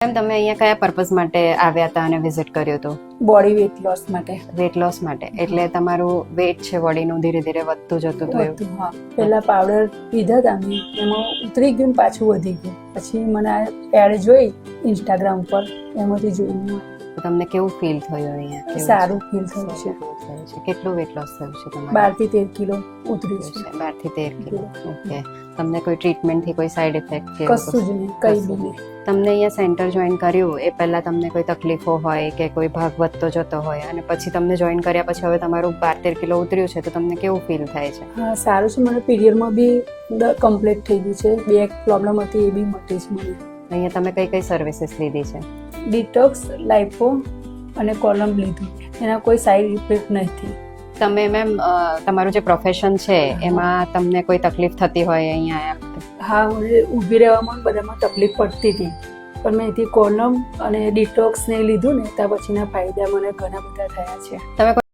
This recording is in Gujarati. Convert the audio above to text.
મેમ તમે અહીંયા કયા પર્પઝ માટે આવ્યા હતા અને વિઝિટ કર્યો હતો? બોડી વેટ લોસ માટે. વેટ લોસ માટે. એટલે તમારું વેટ છે બોડીનું ધીરે ધીરે વધતું જતું હતું એવું? હા, પહેલા પાવડર પીધા હતા મેં, એમાં ઉતરી ગયું ને પાછું વધી ગયું. પછી મને આ એડ જોઈ ઇન્સ્ટાગ્રામ પર, એમાંથી જોઈને તમને કેવું ફીલ થયું અહીંયા? સારું ફીલ થયું છે. કેટલું વેટ લોસ થયું છે તમારું? 12 થી 13 કિલો ઉતર્યું છે. 12 થી 13 કિલો. ઓકે. તમને કોઈ ટ્રીટમેન્ટ થી કોઈ સાઈડ ઇફેક્ટ કે કશું જ નહીં, કઈ બી નહીં. તમને અહીંયા સેન્ટર જોઈન કર્યું એ પહેલા તમને કોઈ તકલીફો હોય કે કોઈ ભાગ વધતો જતો હોય અને પછી તમને જોઈન કર્યા પછી હવે તમારું 12-13 કિલો ઉતર્યું છે તો તમને કેવું ફીલ થાય છે? હા, સારું છે. મને પીરિયડમાં બી કમ્પ્લીટ થઈ ગયું છે. બેક પ્રોબ્લેમ હતી એ બી મટી છે મને. અહીંયા તમે કઈ કઈ સર્વિસીસ લીધી છે? ડિટોક્સ, લાઇપો અને કોલમ લીધું. એના કોઈ સાઈડ ઇફેક્ટ નથી. તમે મેમ તમારું જે પ્રોફેશન છે એમાં તમને કોઈ તકલીફ થતી હોય અહીંયા આયા? હા, મને ઊભી રહેવામાં બધામાં તકલીફ પડતી હતી, પણ મેં એથી કોલમ અને ડિટોક્સ ને લીધું ને ત્યાં પછીના ફાયદા મને ઘણા બધા થયા છે. તમે